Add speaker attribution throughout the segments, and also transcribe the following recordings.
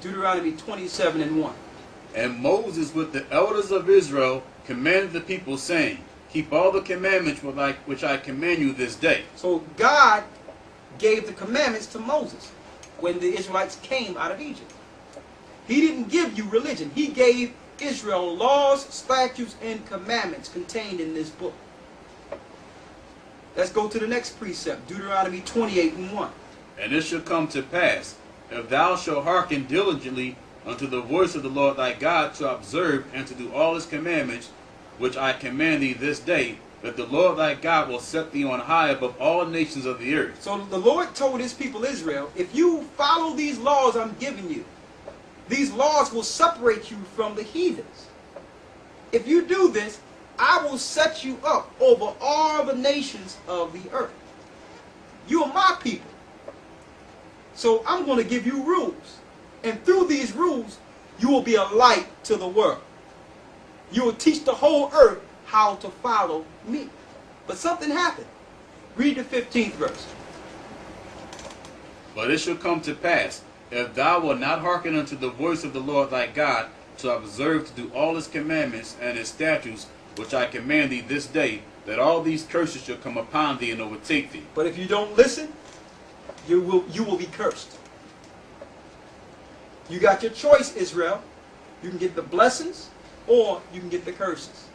Speaker 1: Deuteronomy 27:1.
Speaker 2: And Moses with the elders of Israel commanded the people, saying, Keep all the commandments which I command you this day.
Speaker 1: So God gave the commandments to Moses when the Israelites came out of Egypt. He didn't give you religion. He gave Israel laws, statutes, and commandments contained in this book. Let's go to the next precept, Deuteronomy 28:1.
Speaker 2: And it shall come to pass, if thou shalt hearken diligently unto the voice of the Lord thy God, to observe and to do all his commandments, which I command thee this day, that the Lord thy God will set thee on high above all nations of the earth.
Speaker 1: So the Lord told his people Israel, if you follow these laws I'm giving you, these laws will separate you from the heathens. If you do this, I will set you up over all the nations of the earth. You are my people. So I'm going to give you rules. And through these rules, you will be a light to the world. You will teach the whole earth how to follow me. But something happened. Read the 15th verse.
Speaker 2: But it shall come to pass, if thou wilt not hearken unto the voice of the Lord thy God, to observe to do all his commandments and his statutes, which I command thee this day, that all these curses shall come upon thee and overtake thee.
Speaker 1: But if you don't listen, you will be cursed. You got your choice, Israel. You can get the blessings or you can get the curses.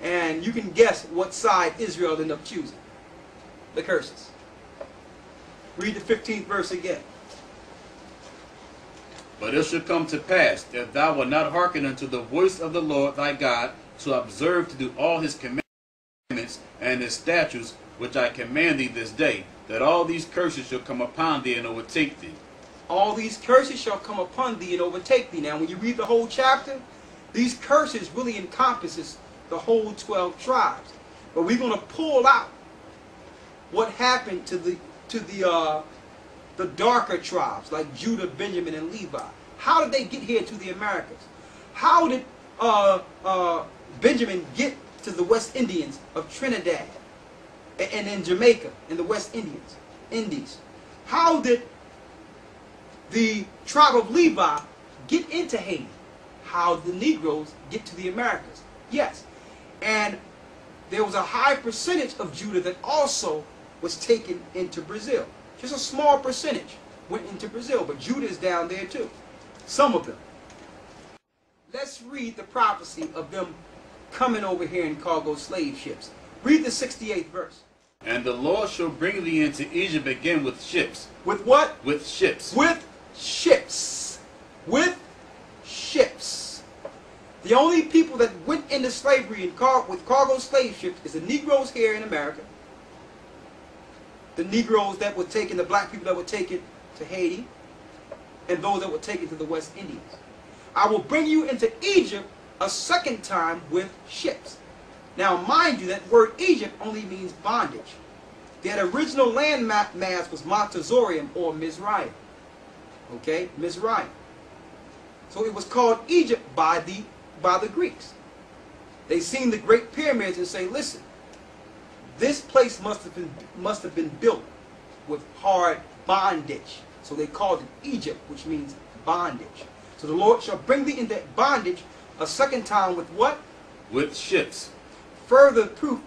Speaker 1: And you can guess what side Israel ended up choosing. The curses. Read the 15th verse again.
Speaker 2: But it shall come to pass, if thou wilt not hearken unto the voice of the Lord thy God, to observe to do all his commandments and his statutes, which I command thee this day, that all these curses shall come upon thee and overtake thee.
Speaker 1: All these curses shall come upon thee and overtake thee. Now when you read the whole chapter, these curses really encompasses the whole 12 tribes. But we're going to pull out what happened to the darker tribes like Judah, Benjamin, and Levi. How did they get here to the Americas? How did Benjamin get to the West Indians of Trinidad and in Jamaica and the West Indies? How did the tribe of Levi get into Haiti? How did the Negroes get to the Americas? Yes. And there was a high percentage of Judah that also was taken into Brazil. Just a small percentage went into Brazil, but Judah is down there too. Some of them. Let's read the prophecy of them coming over here in cargo slave ships. Read the 68th verse.
Speaker 2: And the Lord shall bring thee into Egypt again with ships.
Speaker 1: With what?
Speaker 2: With ships.
Speaker 1: With ships. With ships. The only people that went into slavery with cargo slave ships is the Negroes here in America. The Negroes that were taken, the black people that were taken to Haiti, and those that were taken to the West Indies. I will bring you into Egypt a second time with ships. Now mind you, that word Egypt only means bondage. Their original land mass was Montezorium or Mizraim. Okay, Mizraim. So it was called Egypt by the Greeks. They seen the Great Pyramids and say, listen, this place must have been built with hard bondage. So they called it Egypt, which means bondage. So the Lord shall bring thee into bondage a second time with what?
Speaker 2: With ships.
Speaker 1: Further proof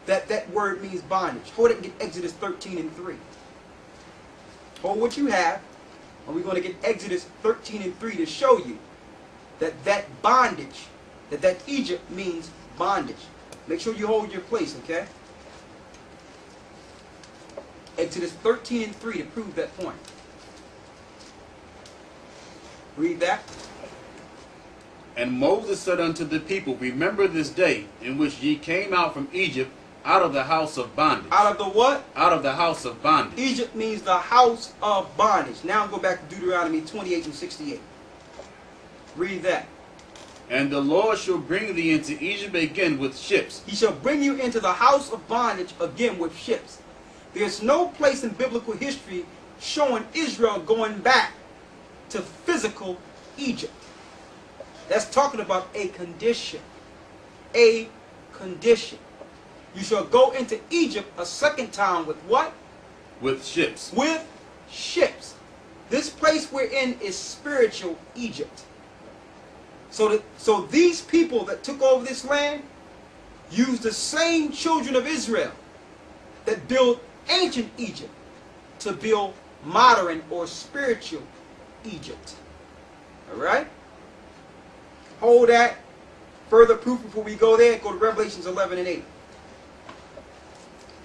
Speaker 1: that that word means bondage. Hold it and get Exodus 13:3. Hold what you have, and we're going to get Exodus 13:3 to show you that that bondage, that Egypt means bondage. Make sure you hold your place, okay? Exodus 13:3 to prove that point. Read that.
Speaker 2: And Moses said unto the people, Remember this day in which ye came out from Egypt out of the house of bondage.
Speaker 1: Out of the what?
Speaker 2: Out of the house of bondage.
Speaker 1: Egypt means the house of bondage. Now go back to Deuteronomy 28:68. Read that.
Speaker 2: And the Lord shall bring thee into Egypt again with ships.
Speaker 1: He shall bring you into the house of bondage again with ships. There's no place in biblical history showing Israel going back to physical Egypt. That's talking about a condition. A condition. You shall go into Egypt a second time with what?
Speaker 2: With ships.
Speaker 1: With ships. This place we're in is spiritual Egypt. So these people that took over this land used the same children of Israel that built ancient Egypt to build modern or spiritual Egypt. Alright? Hold that. Further proof before we go there, go to Revelations 11 and 8.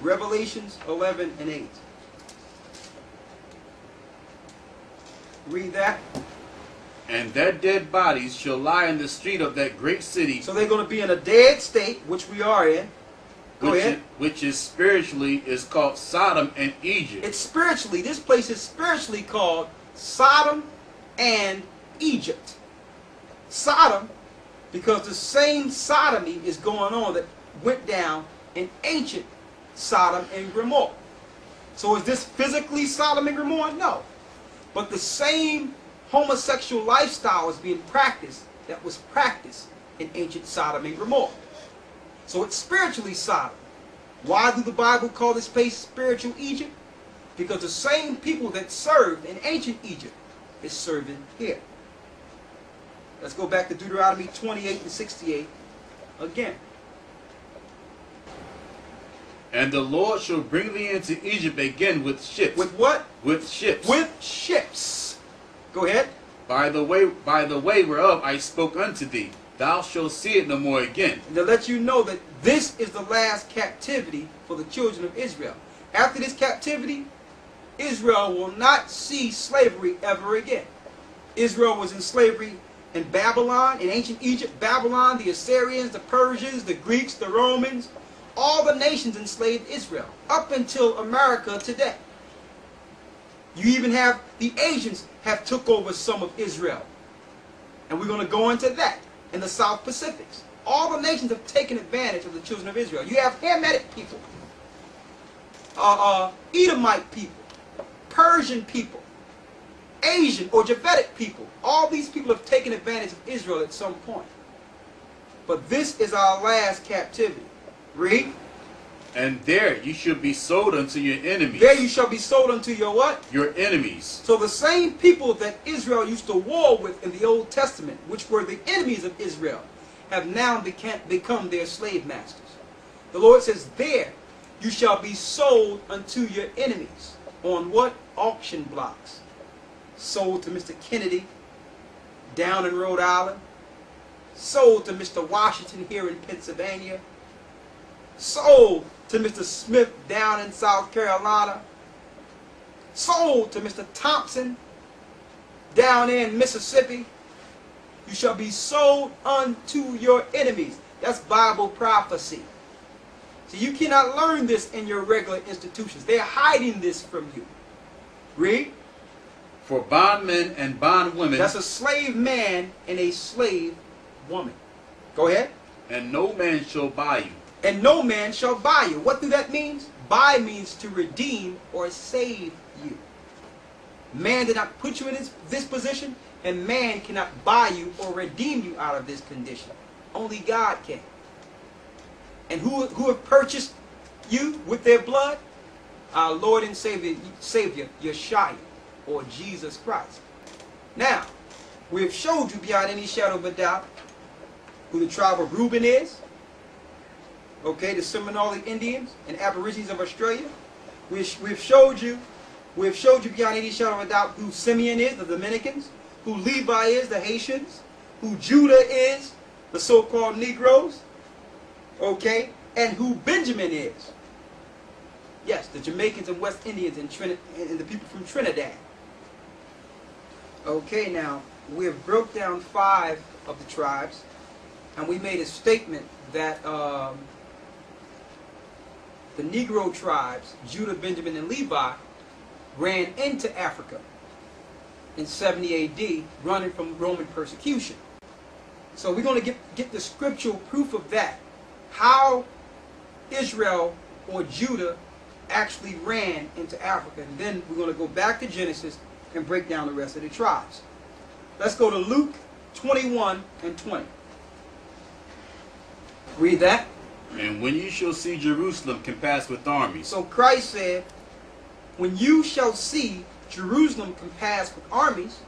Speaker 1: Revelations 11 and 8. Read that.
Speaker 2: And their dead bodies shall lie in the street of that great city.
Speaker 1: So they're going to be in a dead state, which we are in. Go ahead.
Speaker 2: Which is spiritually is called Sodom and Egypt.
Speaker 1: It's spiritually, this place is spiritually called Sodom and Egypt. Sodom, because the same sodomy is going on that went down in ancient Sodom and Gomorrah. So is this physically Sodom and Gomorrah? No. But the same homosexual lifestyle is being practiced that was practiced in ancient Sodom and Gomorrah. So it's spiritually Sodom. Why do the Bible call this place spiritual Egypt? Because the same people that served in ancient Egypt is serving here. Let's go back to Deuteronomy 28 and 68 again.
Speaker 2: And the Lord shall bring thee into Egypt again with ships.
Speaker 1: With what?
Speaker 2: With ships.
Speaker 1: With ships. Go ahead.
Speaker 2: By the way whereof I spoke unto thee, thou shalt see it no more again.
Speaker 1: And to let you know that this is the last captivity for the children of Israel. After this captivity, Israel will not see slavery ever again. Israel was in slavery in Babylon, in ancient Egypt, Babylon, the Assyrians, the Persians, the Greeks, the Romans. All the nations enslaved Israel up until America today. You even have the Asians have took over some of Israel. And we're going to go into that in the South Pacifics. All the nations have taken advantage of the children of Israel. You have Hamitic people, Edomite people, Persian people, Asian or Japhetic people. All these people have taken advantage of Israel at some point. But this is our last captivity. Read.
Speaker 2: And there you shall be sold unto your enemies.
Speaker 1: There you shall be sold unto your what?
Speaker 2: Your enemies.
Speaker 1: So the same people that Israel used to war with in the Old Testament, which were the enemies of Israel, have now become their slave masters. The Lord says, there you shall be sold unto your enemies. On what? Auction blocks. Sold to Mr. Kennedy down in Rhode Island. Sold to Mr. Washington here in Pennsylvania. Sold to Mr. Smith down in South Carolina. Sold to Mr. Thompson down in Mississippi. You shall be sold unto your enemies. That's Bible prophecy. So you cannot learn this in your regular institutions. They're hiding this from you. Read.
Speaker 2: For bondmen and bondwomen.
Speaker 1: That's a slave man and a slave woman. Go ahead.
Speaker 2: And no man shall buy you.
Speaker 1: And no man shall buy you. What do that mean? Buy means to redeem or save you. Man did not put you in this position, and man cannot buy you or redeem you out of this condition. Only God can. And who have purchased you with their blood? Our Lord and Savior Yeshua, or Jesus Christ. Now, we have showed you beyond any shadow of a doubt who the tribe of Reuben is. Okay, the Seminole Indians and Aborigines of Australia. We've showed you beyond any shadow of a doubt who Simeon is, the Dominicans, who Levi is, the Haitians, who Judah is, the so-called Negroes, okay, and who Benjamin is. Yes, the Jamaicans and West Indians and the people from Trinidad. Okay, now, we have broke down 5 of the tribes, and we made a statement that the Negro tribes, Judah, Benjamin, and Levi, ran into Africa in 70 AD, running from Roman persecution. So we're going to get the scriptural proof of that. How Israel or Judah actually ran into Africa. And then we're going to go back to Genesis and break down the rest of the tribes. Let's go to Luke 21 and 20. Read that.
Speaker 2: And when you shall see Jerusalem compassed with armies.
Speaker 1: So Christ said, when you shall see Jerusalem compassed with armies.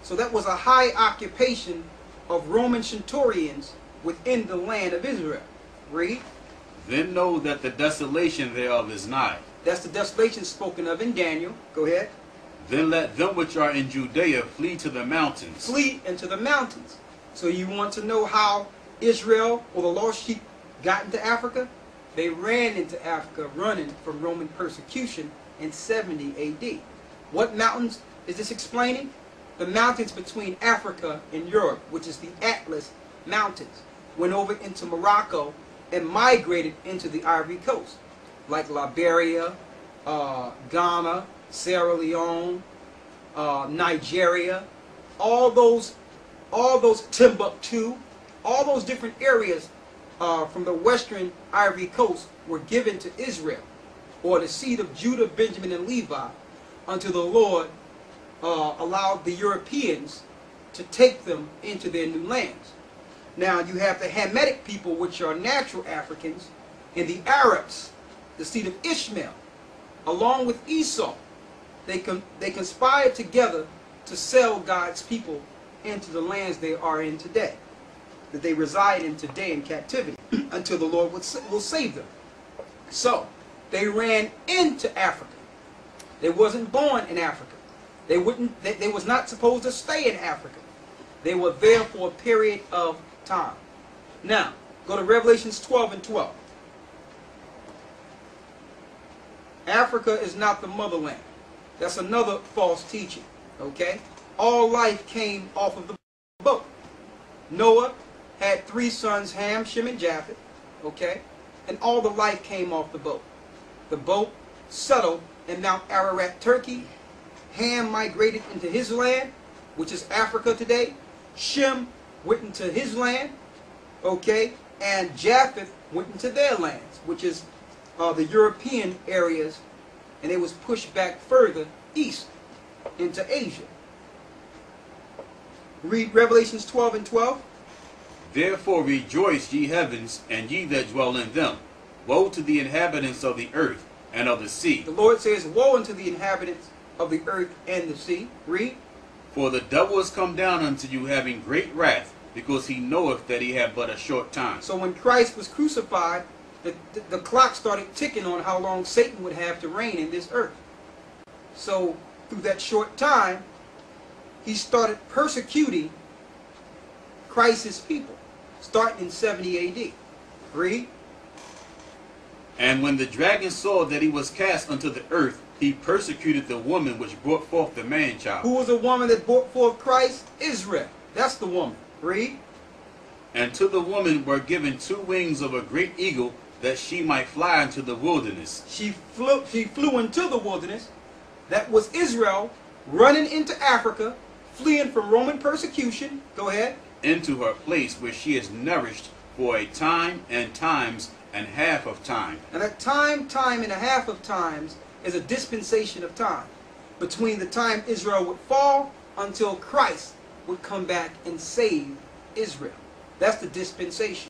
Speaker 1: So that was a high occupation of Roman centurions within the land of Israel. Read.
Speaker 2: Then know that the desolation thereof is nigh.
Speaker 1: That's the desolation spoken of in Daniel. Go ahead.
Speaker 2: Then let them which are in Judea flee to the mountains.
Speaker 1: Flee into the mountains. So you want to know how Israel or the lost sheep got into Africa? They ran into Africa running from Roman persecution in 70 AD. What mountains is this explaining? The mountains between Africa and Europe, which is the Atlas Mountains, went over into Morocco and migrated into the Ivory Coast, like Liberia, Ghana, Sierra Leone, Nigeria, all those Timbuktu, all those different areas from the western Ivory Coast were given to Israel, or the seed of Judah, Benjamin, and Levi, until the Lord allowed the Europeans to take them into their new lands. Now you have the Hamitic people, which are natural Africans, and the Arabs, the seed of Ishmael, along with Esau. They conspired together to sell God's people into the lands they are in today, that they reside in today in captivity, until the Lord will save them. So they ran into Africa. They wasn't born in Africa. They was not supposed to stay in Africa. They were there for a period of time. Now, go to Revelations 12 and 12. Africa is not the motherland. That's another false teaching. Okay? All life came off of the boat. Noah had 3 sons, Ham, Shem, and Japheth. Okay? And all the life came off the boat. The boat settled in Mount Ararat, Turkey. Ham migrated into his land, which is Africa today. Shem went into his land, okay, and Japheth went into their lands, which is the European areas, and it was pushed back further east into Asia. Read Revelations 12 and 12.
Speaker 2: Therefore rejoice, ye heavens, and ye that dwell in them. Woe to the inhabitants of the earth and of the sea.
Speaker 1: The Lord says, woe unto the inhabitants of the earth and the sea. Read.
Speaker 2: For the devil is come down unto you, having great wrath, because he knoweth that he had but a short time.
Speaker 1: So when Christ was crucified, the clock started ticking on how long Satan would have to reign in this earth. So through that short time, he started persecuting Christ's people, starting in 70 AD. Read.
Speaker 2: And when the dragon saw that he was cast unto the earth, he persecuted the woman which brought forth the man-child.
Speaker 1: Who was the woman that brought forth Christ? Israel. That's the woman. Read.
Speaker 2: And to the woman were given 2 wings of a great eagle, that she might fly into the wilderness.
Speaker 1: She flew into the wilderness. That was Israel running into Africa, fleeing from Roman persecution. Go ahead.
Speaker 2: Into her place where she is nourished for a time and times and half of time.
Speaker 1: And that time and a half of times is a dispensation of time between the time Israel would fall until Christ would come back and save Israel. That's the dispensation.